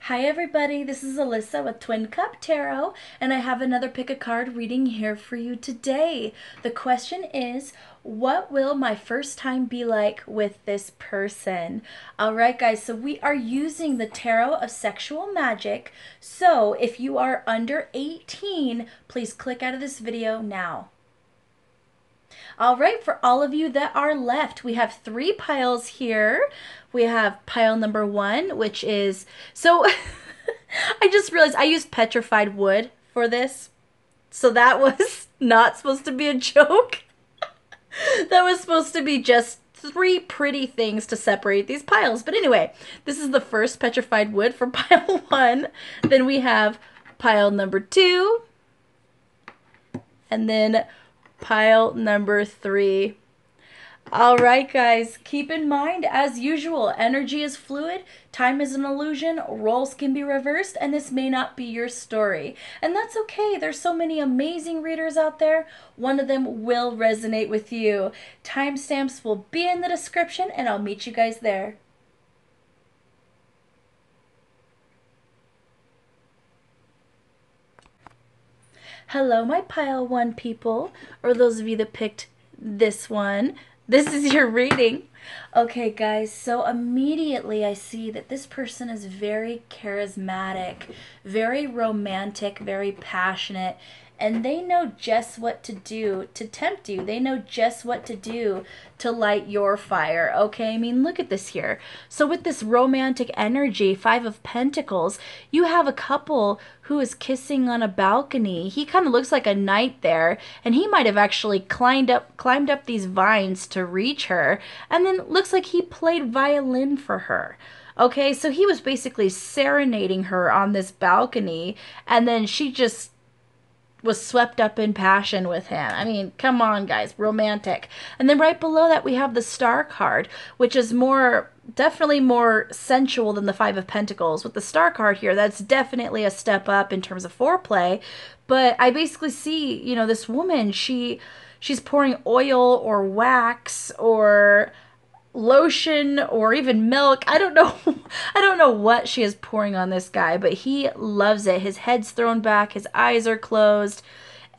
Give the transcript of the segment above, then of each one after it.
Hi everybody, this is Alyssa with Twin Cup Tarot, and I have another pick a card reading here for you today. The question is, what will my first time be like with this person? Alright guys, so we are using the Tarot of Sexual Magic, so if you are under 18, please click out of this video now. All right, for all of you that are left, we have 3 piles here. We have pile number 1, which is, so I just realized I used petrified wood for this. So that was not supposed to be a joke. That was supposed to be just 3 pretty things to separate these piles. But anyway, this is the first petrified wood for pile 1. Then we have pile number 2. And then pile number 3. All right, guys, keep in mind, as usual, energy is fluid, time is an illusion, roles can be reversed, and this may not be your story. And that's okay. There's so many amazing readers out there. One of them will resonate with you. Timestamps will be in the description, and I'll meet you guys there. Hello, my pile 1 people, or those of you that picked this one. This is your reading. Okay, guys, so immediately I see that this person is very charismatic, very romantic, very passionate, and they know just what to do to tempt you. They know just what to do to light your fire, okay? I mean, look at this here. So with this romantic energy, 5 of Pentacles, you have a couple who is kissing on a balcony. He kind of looks like a knight there, and he might have actually climbed up these vines to reach her, and then looks like he played violin for her. Okay, so he was basically serenading her on this balcony, and then she just was swept up in passion with him. I mean, come on, guys, romantic. And then right below that, we have the Star card, which is definitely more sensual than the 5 of Pentacles. With the Star card here, that's definitely a step up in terms of foreplay. But I basically see, you know, this woman, she's pouring oil or wax or lotion or even milk. I don't know. I don't know what she is pouring on this guy, but he loves it. His head's thrown back, his eyes are closed,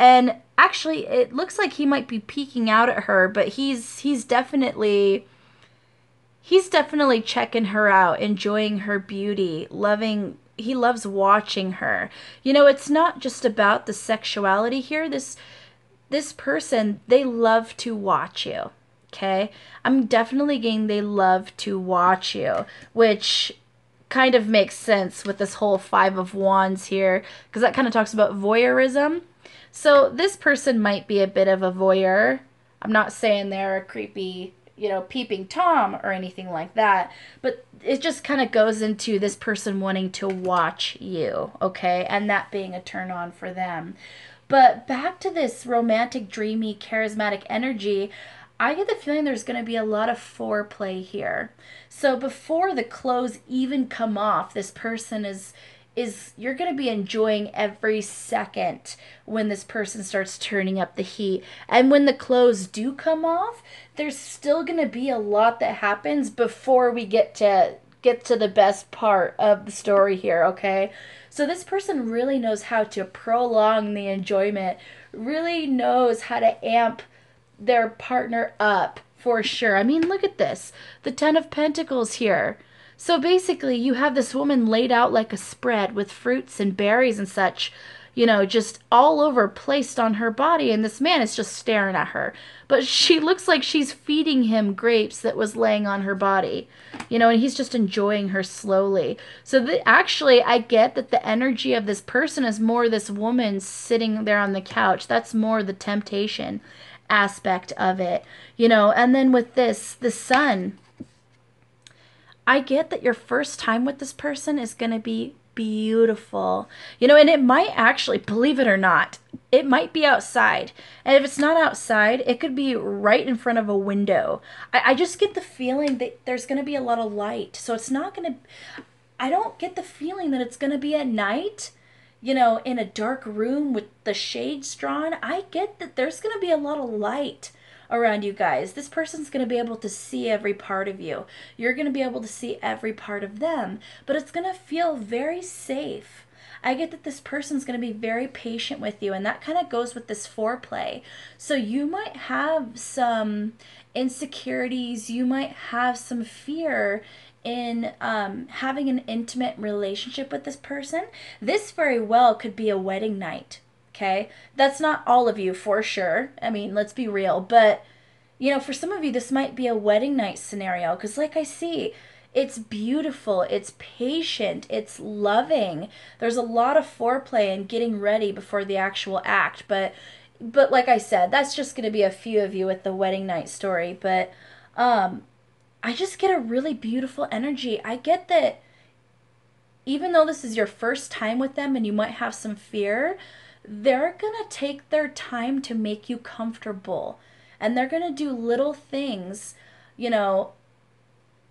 and actually it looks like he might be peeking out at her, but he's definitely checking her out, enjoying her beauty, he loves watching her. You know, it's not just about the sexuality here. This person, they love to watch you. Okay, I'm definitely getting they love to watch you, which kind of makes sense with this whole 5 of Wands here, because that kind of talks about voyeurism. So this person might be a bit of a voyeur. I'm not saying they're a creepy, you know, peeping Tom or anything like that, but it just kind of goes into this person wanting to watch you, okay, and that being a turn on for them. But back to this romantic, dreamy, charismatic energy, I get the feeling there's going to be a lot of foreplay here. So before the clothes even come off, this person is you're going to be enjoying every second when this person starts turning up the heat. And when the clothes do come off, there's still going to be a lot that happens before we get to the best part of the story here, okay? So this person really knows how to prolong the enjoyment, really knows how to amp their partner up for sure. I mean, look at this. The 10 of Pentacles here. So basically, you have this woman laid out like a spread with fruits and berries and such, you know, just all over placed on her body, and this man is just staring at her. But she looks like she's feeding him grapes that was laying on her body, you know, and he's just enjoying her slowly. So actually, I get that the energy of this person is more this woman sitting there on the couch. That's more the temptation aspect of it, you know. And then with this, the Sun, I get that your first time with this person is going to be beautiful, you know, and it might actually, believe it or not, it might be outside. And if it's not outside, it could be right in front of a window. I just get the feeling that there's going to be a lot of light. So it's not going to, I don't get the feeling that it's going to be at night, you know, in a dark room with the shades drawn. I get that there's going to be a lot of light around you guys. This person's going to be able to see every part of you. You're going to be able to see every part of them, but it's going to feel very safe. I get that this person's going to be very patient with you, and that kind of goes with this foreplay. So you might have some insecurities, you might have some fear in having an intimate relationship with this person. This very well could be a wedding night. Okay, that's not all of you for sure. I mean, let's be real. But, you know, for some of you, this might be a wedding night scenario. Because like I see, it's beautiful, it's patient, it's loving. There's a lot of foreplay and getting ready before the actual act. But like I said, that's just going to be a few of you with the wedding night story. But I just get a really beautiful energy. I get that even though this is your first time with them and you might have some fear, they're going to take their time to make you comfortable. And they're going to do little things, you know,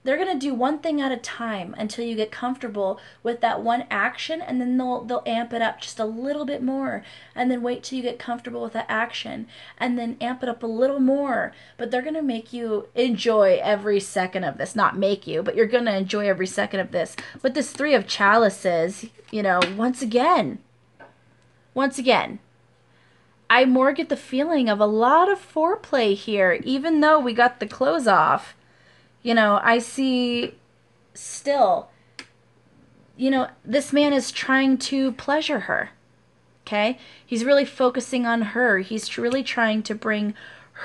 they're going to do one thing at a time until you get comfortable with that one action, and then they'll amp it up just a little bit more, and then wait till you get comfortable with that action, and then amp it up a little more. But they're going to make you enjoy every second of this. Not make you, but you're going to enjoy every second of this. With this Three of Chalices, you know, once again, I more get the feeling of a lot of foreplay here, even though we got the clothes off. You know, I see still, you know, this man is trying to pleasure her, okay? He's really focusing on her. He's really trying to bring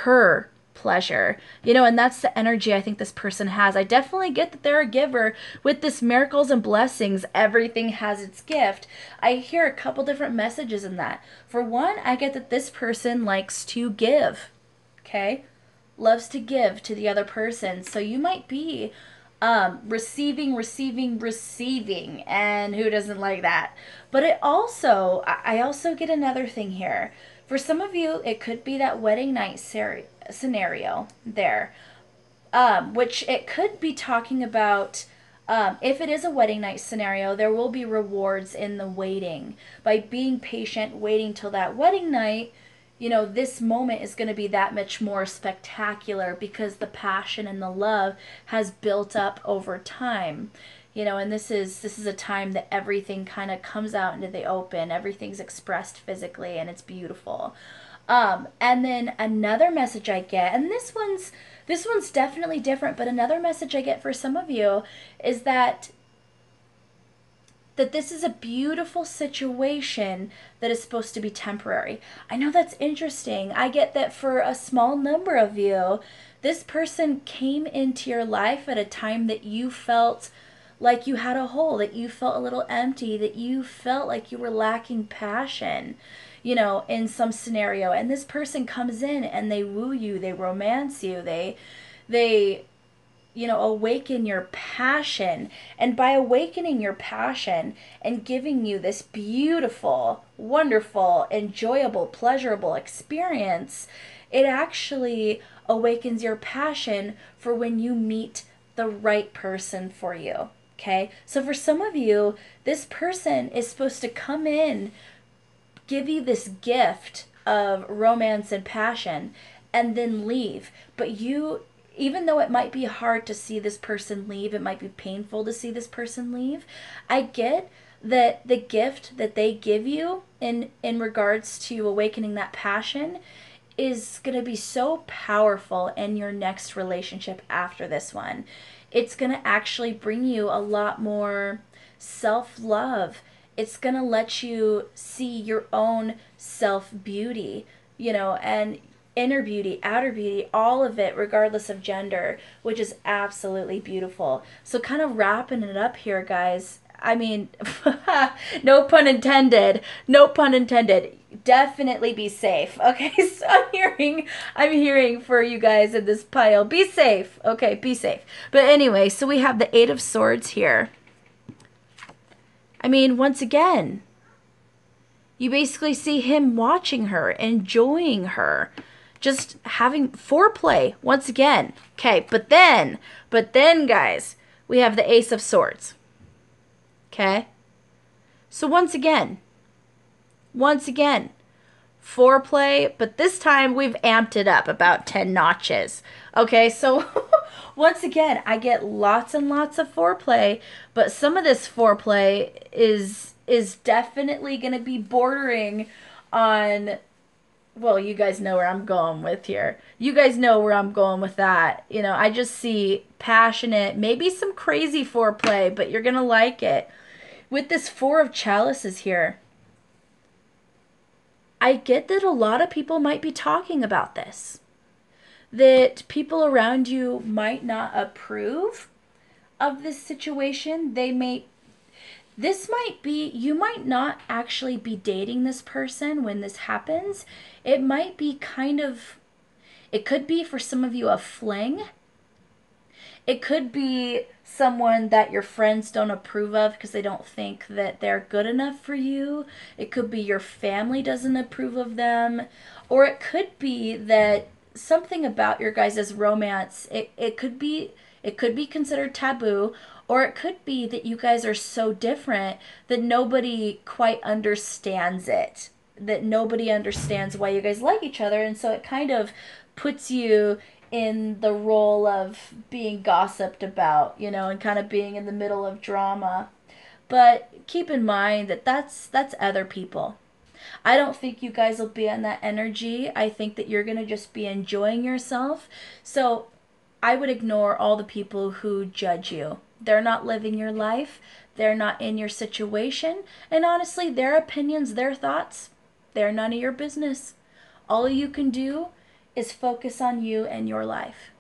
her pleasure, you know, and that's the energy I think this person has. I definitely get that they're a giver. With this miracles and blessings, everything has its gift. I hear a couple different messages in that. For one, I get that this person likes to give, okay? Loves to give to the other person. So you might be receiving, and who doesn't like that? But I also get another thing here. For some of you, it could be that wedding night scenario there, which it could be talking about. If it is a wedding night scenario, there will be rewards in the waiting. By being patient, waiting till that wedding night, you know, this moment is going to be that much more spectacular because the passion and the love has built up over time. You know, and this is a time that everything kind of comes out into the open. Everything's expressed physically, and it's beautiful. And then another message I get, and this one's definitely different, but another message I get for some of you is that this is a beautiful situation that is supposed to be temporary. I know that's interesting. I get that for a small number of you, this person came into your life at a time that you felt like you had a hole, that you felt a little empty, that you felt like you were lacking passion, you know, in some scenario. And this person comes in and they woo you, they romance you, they you know, awaken your passion. And by awakening your passion and giving you this beautiful, wonderful, enjoyable, pleasurable experience, it actually awakens your passion for when you meet the right person for you. Okay? So for some of you, this person is supposed to come in, give you this gift of romance and passion, and then leave. But you, even though it might be hard to see this person leave, it might be painful to see this person leave, I get that the gift that they give you in regards to awakening that passion is going to be so powerful in your next relationship after this one. It's going to actually bring you a lot more self-love. It's going to let you see your own self-beauty, you know, and inner beauty, outer beauty, all of it, regardless of gender, which is absolutely beautiful. So kind of wrapping it up here, guys. I mean, no pun intended. No pun intended. Definitely be safe. Okay, so I'm hearing for you guys in this pile. Be safe. Okay, be safe. But anyway, so we have the Eight of Swords here. I mean, once again, you basically see him watching her, enjoying her, just having foreplay once again. Okay, but then, guys, we have the Ace of Swords. Okay? So once again, foreplay, but this time we've amped it up about 10 notches. Okay, so once again, I get lots and lots of foreplay, but some of this foreplay is definitely going to be bordering on, well, you guys know where I'm going with here. You guys know where I'm going with that. You know, I just see passionate, maybe some crazy foreplay, but you're going to like it. With this Four of Chalices here, I get that a lot of people might be talking about this. That people around you might not approve of this situation. This might be, you might not actually be dating this person when this happens. It might be kind of, it could be for some of you a fling. It could be someone that your friends don't approve of because they don't think that they're good enough for you. It could be your family doesn't approve of them. Or it could be that something about your guys' romance, it could be considered taboo, or it could be that you guys are so different that nobody quite understands it. That nobody understands why you guys like each other, and so it kind of puts you in the role of being gossiped about, you know, and kind of being in the middle of drama. But keep in mind that that's other people. I don't think you guys will be in that energy. I think that you're going to just be enjoying yourself. So I would ignore all the people who judge you. They're not living your life. They're not in your situation. And honestly, their opinions, their thoughts, they're none of your business. All you can do is focus on you and your life.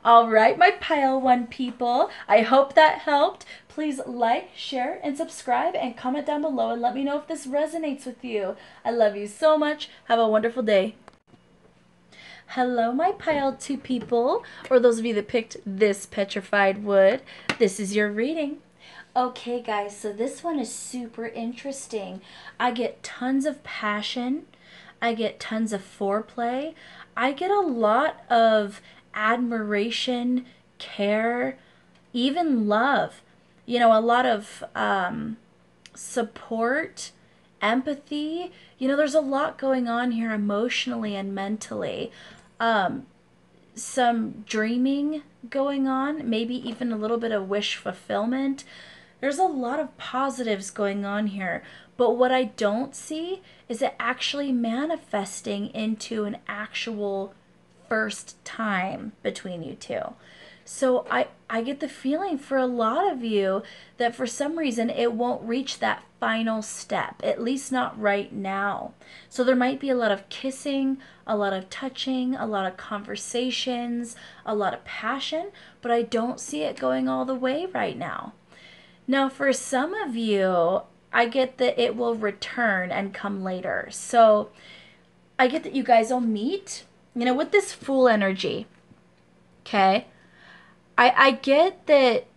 All right, my pile one people, I hope that helped. Please like, share, and subscribe, and comment down below and let me know if this resonates with you. I love you so much. Have a wonderful day. Hello, my pile two people, or those of you that picked this petrified wood. This is your reading. Okay, guys, so this one is super interesting. I get tons of passion. I get tons of foreplay. I get a lot of admiration, care, even love. You know, a lot of support, empathy. You know, there's a lot going on here emotionally and mentally. Some dreaming going on, maybe even a little bit of wish fulfillment. There's a lot of positives going on here. But what I don't see is it actually manifesting into an actual first time between you two. So I get the feeling for a lot of you that for some reason it won't reach that final step, at least not right now. So there might be a lot of kissing, a lot of touching, a lot of conversations, a lot of passion, but I don't see it going all the way right now. Now, for some of you, I get that it will return and come later. So I get that you guys will meet, you know, with this Fool energy. Okay? I get that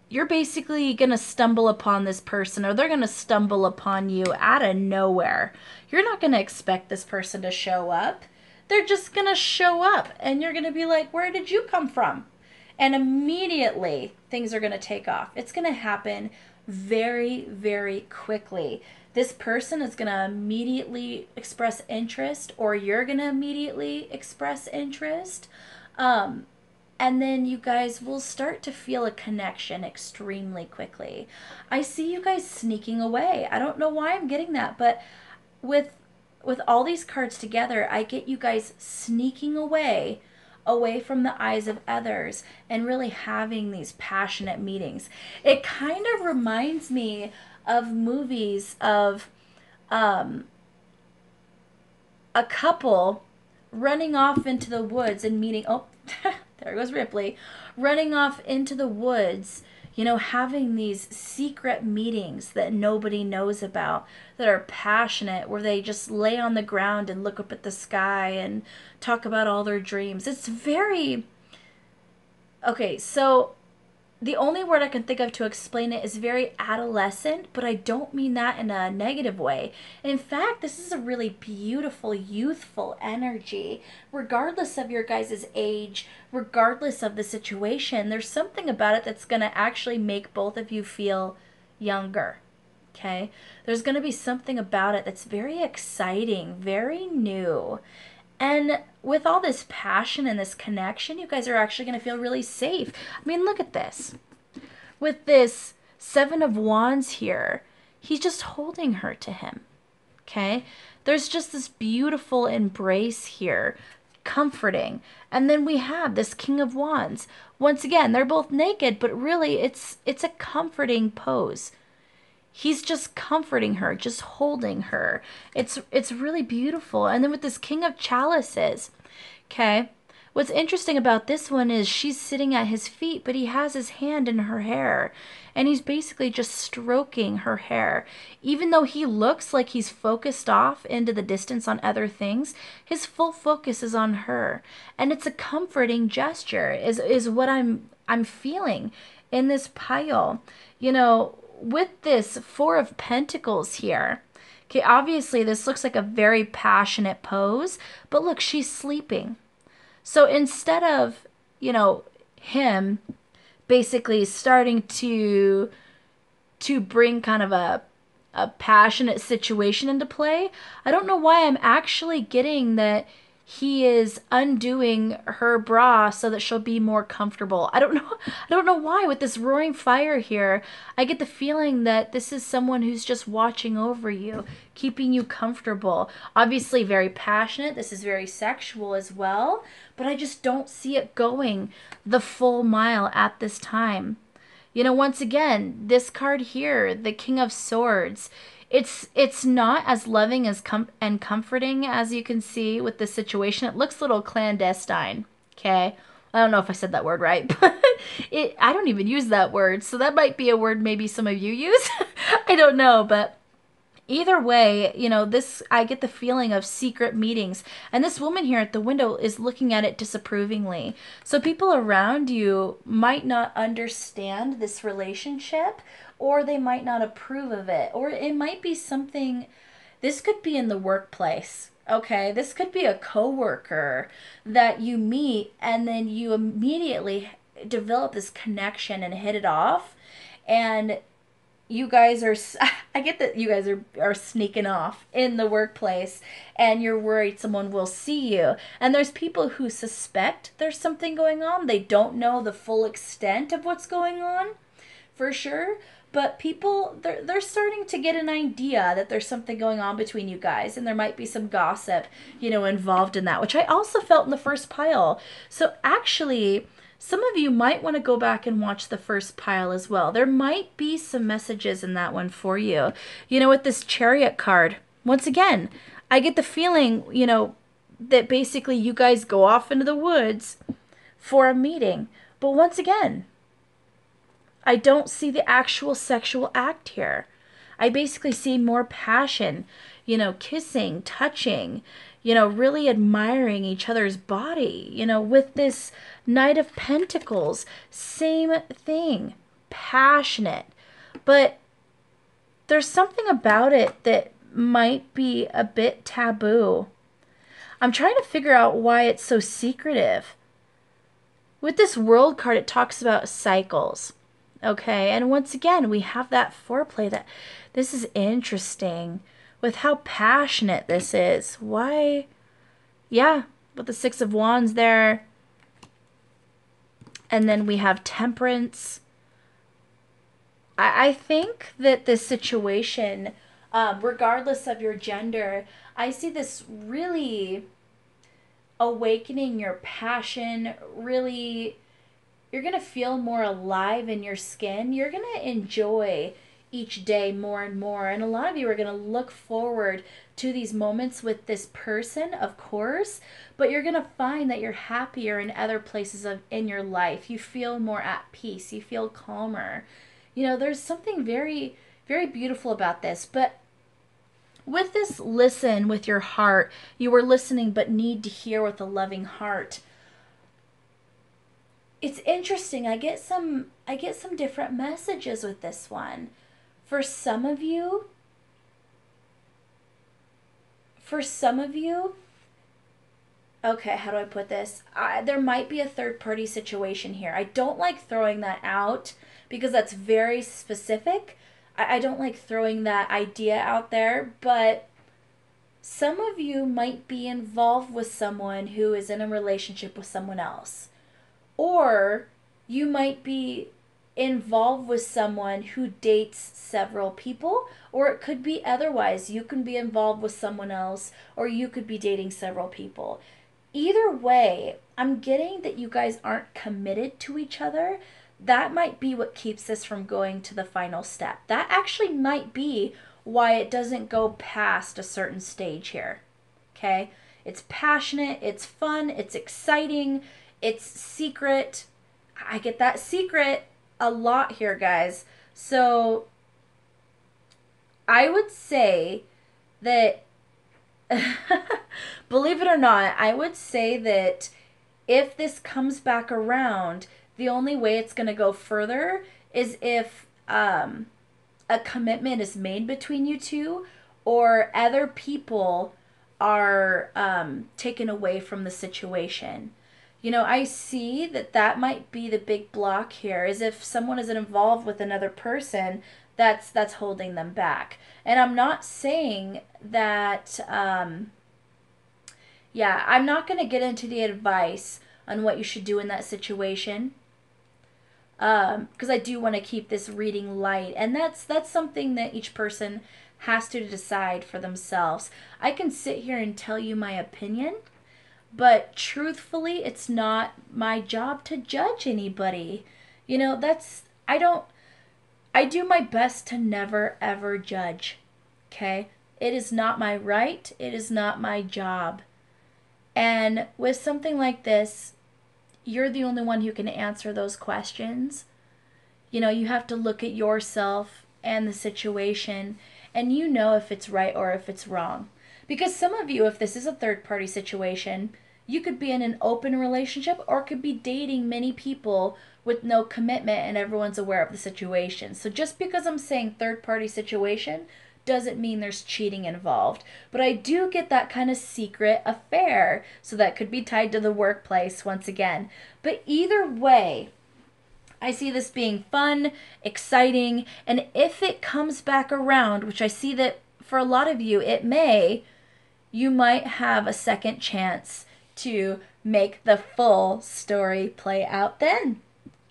you're basically going to stumble upon this person, or they're going to stumble upon you out of nowhere. You're not going to expect this person to show up. They're just going to show up, and you're going to be like, where did you come from? And immediately things are going to take off. It's going to happen very, very quickly. This person is going to immediately express interest, or you're going to immediately express interest. And then you guys will start to feel a connection extremely quickly. I see you guys sneaking away. I don't know why I'm getting that, but with all these cards together, I get you guys sneaking away from the eyes of others and really having these passionate meetings. It kind of reminds me of movies of a couple running off into the woods and meeting, oh, there goes Ripley, running off into the woods, you know, having these secret meetings that nobody knows about, that are passionate, where they just lay on the ground and look up at the sky and talk about all their dreams. It's very, okay, so the only word I can think of to explain it is very adolescent, but I don't mean that in a negative way. In fact, this is a really beautiful, youthful energy. Regardless of your guys' age, regardless of the situation, there's something about it that's going to actually make both of you feel younger. Okay? There's going to be something about it that's very exciting, very new. And with all this passion and this connection, you guys are actually going to feel really safe. I mean, look at this. With this Seven of Wands here, he's just holding her to him. Okay? There's just this beautiful embrace here, comforting. And then we have this King of Wands. Once again, they're both naked, but really it's a comforting pose. He's just comforting her, just holding her. It's really beautiful. And then with this King of Chalices, okay? What's interesting about this one is she's sitting at his feet, but he has his hand in her hair. And he's basically just stroking her hair. Even though he looks like he's focused off into the distance on other things, his full focus is on her. And it's a comforting gesture, is what I'm feeling in this pile. You know, with this Four of Pentacles here, okay, obviously this looks like a very passionate pose, but look, she's sleeping. So instead of, you know, him basically starting to bring kind of a passionate situation into play, I don't know why I'm actually getting that he is undoing her bra so that she'll be more comfortable. I don't know why with this roaring fire here. I get the feeling that this is someone who's just watching over you, keeping you comfortable. Obviously very passionate. This is very sexual as well, but I just don't see it going the full mile at this time. You know, once again, this card here, the King of Swords, it's not as loving as and comforting as you can see with this situation. It looks a little clandestine, okay? I don't know if I said that word right, but I don't even use that word, so that might be a word maybe some of you use. I don't know, but either way, you know, this, I get the feeling of secret meetings. And this woman here at the window is looking at it disapprovingly. So people around you might not understand this relationship, or they might not approve of it. Or it might be something, this could be in the workplace. Okay, this could be a coworker that you meet and then you immediately develop this connection and hit it off. And you guys are, I get that you guys are sneaking off in the workplace and you're worried someone will see you. And there's people who suspect there's something going on. They don't know the full extent of what's going on, for sure. But people, they're starting to get an idea that there's something going on between you guys. And there might be some gossip, you know, involved in that, which I also felt in the first pile. So actually, some of you might want to go back and watch the first pile as well. There might be some messages in that one for you. You know, with this Chariot card, once again, I get the feeling, you know, that basically you guys go off into the woods for a meeting. But once again, I don't see the actual sexual act here. I basically see more passion, you know, kissing, touching, you know, really admiring each other's body. You know, with this Knight of Pentacles, same thing, passionate. But there's something about it that might be a bit taboo. I'm trying to figure out why it's so secretive. With this World card, it talks about cycles. Okay, and once again, we have that foreplay. That this is interesting with how passionate this is. Why? Yeah, with the Six of Wands there. And then we have Temperance. I think that this situation, regardless of your gender, I see this really awakening your passion, really, you're going to feel more alive in your skin. You're going to enjoy each day more and more. And a lot of you are going to look forward to these moments with this person, of course, but you're going to find that you're happier in other places in your life. You feel more at peace. You feel calmer. You know, there's something very, very beautiful about this. But with this listen with your heart, you were listening but need to hear with a loving heart. It's interesting. I get some different messages with this one. For some of you, okay, how do I put this? There might be a third-party situation here. I don't like throwing that out because that's very specific. I don't like throwing that idea out there, but some of you might be involved with someone who is in a relationship with someone else. Or you might be involved with someone who dates several people, or it could be otherwise. You can be involved with someone else, or you could be dating several people. Either way, I'm getting that you guys aren't committed to each other. That might be what keeps this from going to the final step. That actually might be why it doesn't go past a certain stage here. Okay? It's passionate, it's fun, it's exciting, it's secret. I get that secret a lot here, guys. So I would say that, believe it or not, I would say that if this comes back around, the only way it's going to go further is if a commitment is made between you two, or other people are taken away from the situation. You know, I see that that might be the big block here, is if someone is involved with another person, that's holding them back. And I'm not saying that yeah, I'm not going to get into the advice on what you should do in that situation, because I do want to keep this reading light, and that's something that each person has to decide for themselves. I can sit here and tell you my opinion, but truthfully, it's not my job to judge anybody. You know, I do my best to never ever judge. Okay? It is not my right, it is not my job. And with something like this, you're the only one who can answer those questions. You know, you have to look at yourself and the situation, and you know if it's right or if it's wrong. Because some of you, if this is a third party situation, you could be in an open relationship or could be dating many people with no commitment and everyone's aware of the situation. So just because I'm saying third party situation doesn't mean there's cheating involved. But I do get that kind of secret affair, so that could be tied to the workplace once again. But either way, I see this being fun, exciting, and if it comes back around, which I see that for a lot of you it may, you might have a second chance to make the full story play out then.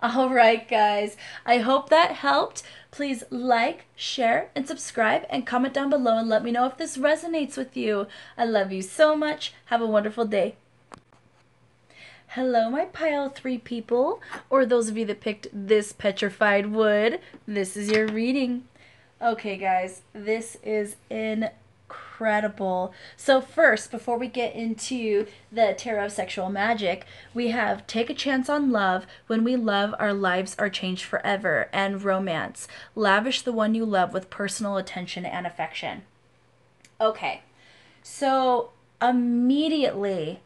All right, guys. I hope that helped. Please like, share, and subscribe, and comment down below and let me know if this resonates with you. I love you so much. Have a wonderful day. Hello, my pile 3 people, or those of you that picked this petrified wood. This is your reading. Okay, guys, this is incredible. So first, before we get into the Tarot of Sexual Magic, we have Take a Chance on Love. When we love, our lives are changed forever. And Romance. Lavish the one you love with personal attention and affection. Okay, so immediately,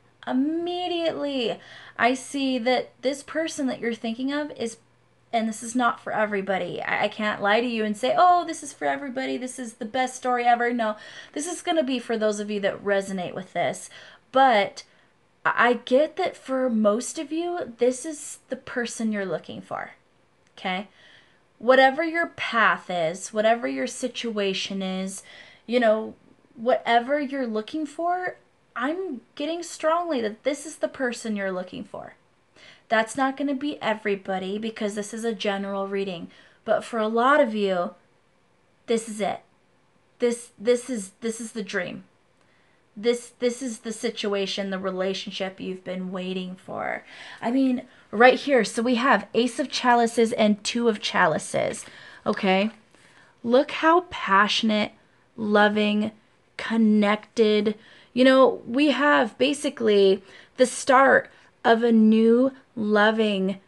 I see that this person that you're thinking of is, and this is not for everybody. I can't lie to you and say, oh, this is for everybody, this is the best story ever. No, this is going to be for those of you that resonate with this. But I get that for most of you, this is the person you're looking for. Okay? Whatever your path is, whatever your situation is, you know, whatever you're looking for, I'm getting strongly that this is the person you're looking for. That's not going to be everybody because this is a general reading, but for a lot of you, this is it. This is the dream. This is the situation, the relationship you've been waiting for. I mean, right here, so we have Ace of Chalices and Two of Chalices. Okay? Look how passionate, loving, connected. You know, we have basically the start of a new loving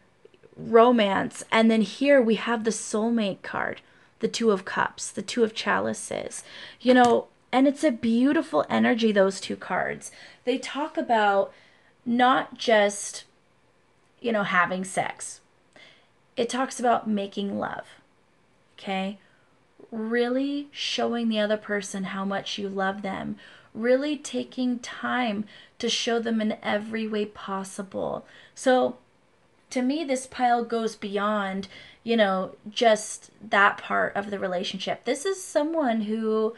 romance. And then here we have the soulmate card, the Two of Cups, the Two of Chalices. You know, and it's a beautiful energy, those two cards. They talk about not just, you know, having sex. It talks about making love. Okay? Really showing the other person how much you love them. Really taking time to show them in every way possible. So to me, this pile goes beyond, just that part of the relationship. This is someone who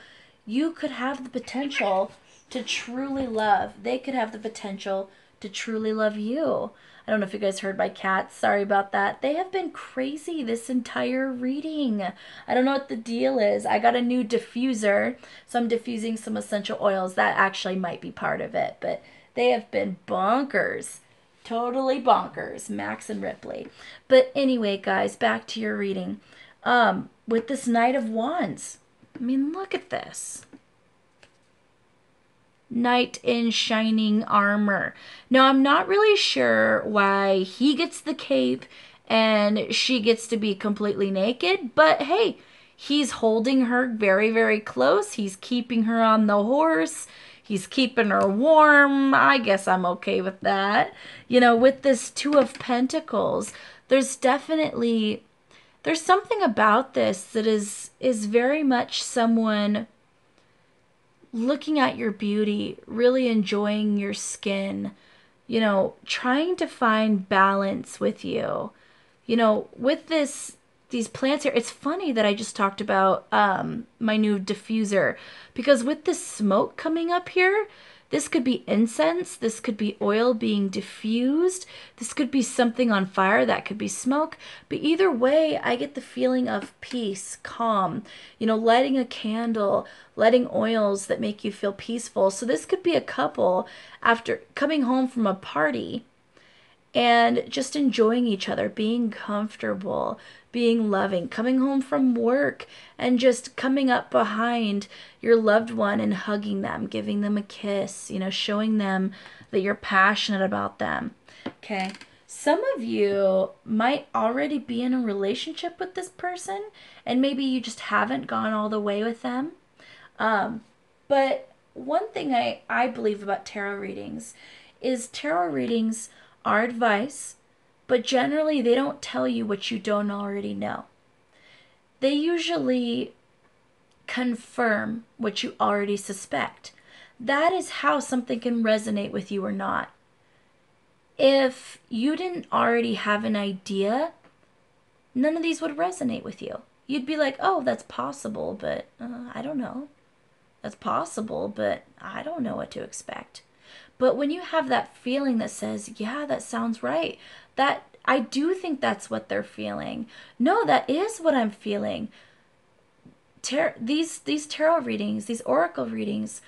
you could have the potential to truly love. They could have the potential to truly love you. I don't know if you guys heard my cats. Sorry about that. They have been crazy this entire reading. I don't know what the deal is. I got a new diffuser, so I'm diffusing some essential oils. That actually might be part of it, but they have been bonkers. Totally bonkers, Max and Ripley. But anyway, guys, back to your reading. With this Knight of Wands, I mean, look at this. Knight in shining armor. Now, I'm not really sure why he gets the cape and she gets to be completely naked, but hey, he's holding her very, very close. He's keeping her on the horse. He's keeping her warm. I guess I'm okay with that. With this Two of Pentacles, there's something about this that is very much someone looking at your beauty, really enjoying your skin, trying to find balance with you. With these plants here, it's funny that I just talked about my new diffuser, because with this smoke coming up here, this could be incense, this could be oil being diffused, this could be something on fire, that could be smoke. But either way, I get the feeling of peace, calm, lighting a candle, letting oils that make you feel peaceful. So this could be a couple after coming home from a party and just enjoying each other, being comfortable, being loving, coming home from work and just coming up behind your loved one and hugging them, giving them a kiss, showing them that you're passionate about them. Okay. Some of you might already be in a relationship with this person, and maybe you just haven't gone all the way with them. But one thing I believe about tarot readings is tarot readings are advice, but generally they don't tell you what you don't already know. They usually confirm what you already suspect. That is how something can resonate with you or not. If you didn't already have an idea, none of these would resonate with you. You'd be like, oh, that's possible, but I don't know. That's possible, but I don't know what to expect. But when you have that feeling that says, yeah, that sounds right, that I do think that's what they're feeling. No, that is what I'm feeling. These tarot readings, these oracle readings,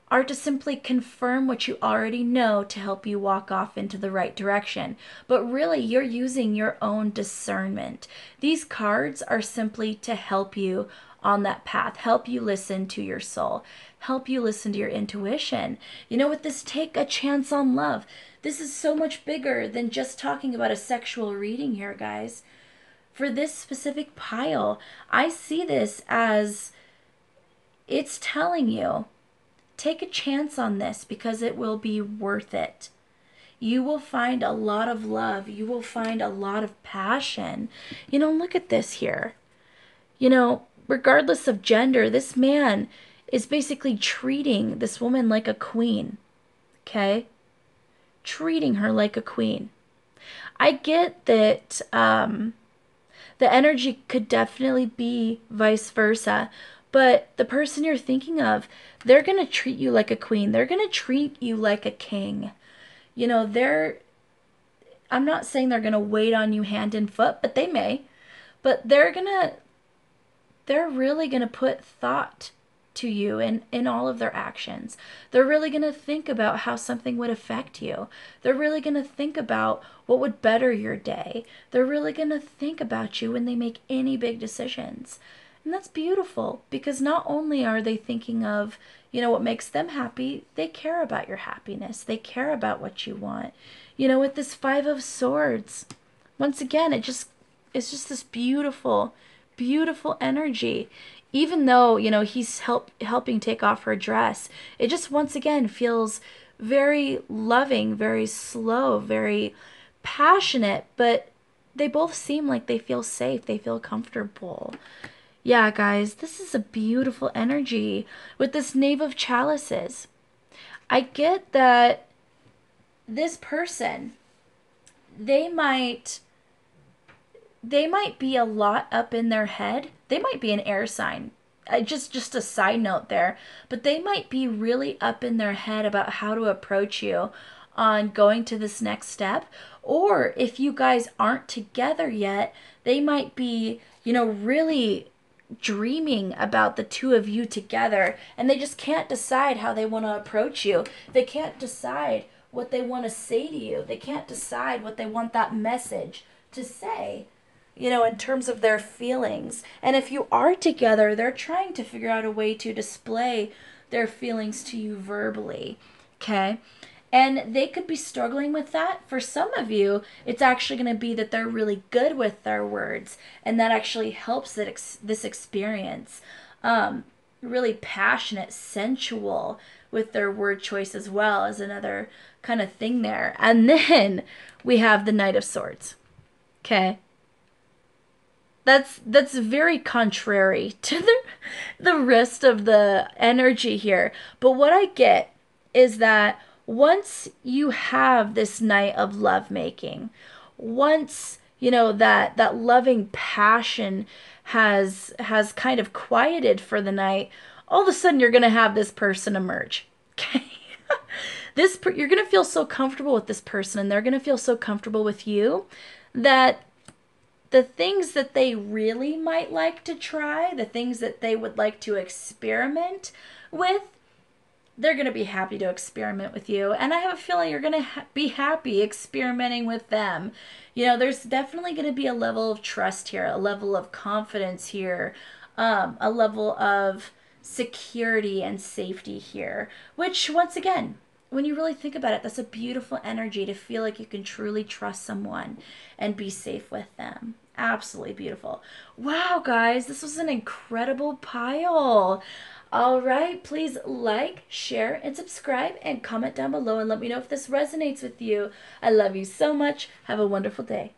are to simply confirm what you already know to help you walk off into the right direction. But really, you're using your own discernment. These cards are simply to help you on that path, help you listen to your soul, help you listen to your intuition. With this take a chance on love, this is so much bigger than just talking about a sexual reading here, guys. For this specific pile, I see this as it's telling you, take a chance on this because it will be worth it. You will find a lot of love. You will find a lot of passion. Look at this here. Regardless of gender, this man is basically treating this woman like a queen. Okay? Treating her like a queen. I get that the energy could definitely be vice versa, but the person you're thinking of, they're going to treat you like a queen. They're going to treat you like a king. I'm not saying they're going to wait on you hand and foot, but they may. But they're really going to put thought to you in all of their actions. They're really going to think about how something would affect you. They're really going to think about what would better your day. They're really going to think about you when they make any big decisions. And that's beautiful, because not only are they thinking of, what makes them happy, they care about your happiness. They care about what you want. With this Five of Swords, once again, it's just this beautiful, beautiful energy. Even though, he's helping take off her dress, it just once again feels very loving, very slow, very passionate, but they both seem like they feel safe, they feel comfortable. Yeah, guys, this is a beautiful energy with this Knave of Chalices. I get that this person they might they might be a lot up in their head. They might be an air sign. Just a side note there, but they might be really up in their head about how to approach you on going to this next step. Or if you guys aren't together yet, they might be, really dreaming about the two of you together, and they just can't decide how they want to approach you. They can't decide what they want to say to you. They can't decide what they want that message to say, in terms of their feelings. And if you are together, they're trying to figure out a way to display their feelings to you verbally. Okay? And they could be struggling with that. For some of you, it's actually going to be that they're really good with their words, and that actually helps this experience. Really passionate, sensual with their word choice as well as another kind of thing there. And then we have the Knight of Swords. Okay? That's very contrary to the rest of the energy here. But what I get is that once you have this night of lovemaking, once that loving passion has kind of quieted for the night, all of a sudden you're gonna have this person emerge. Okay. You're gonna feel so comfortable with this person, and they're gonna feel so comfortable with you that the things that they really might like to try, the things that they would like to experiment with, they're going to be happy to experiment with you. And I have a feeling you're going to be happy experimenting with them. There's definitely going to be a level of trust here, a level of confidence here, a level of security and safety here, which, once again, when you really think about it, that's a beautiful energy to feel like you can truly trust someone and be safe with them. Absolutely beautiful. Wow, guys, this was an incredible pile. All right, please like, share, and subscribe, and comment down below and let me know if this resonates with you. I love you so much. Have a wonderful day.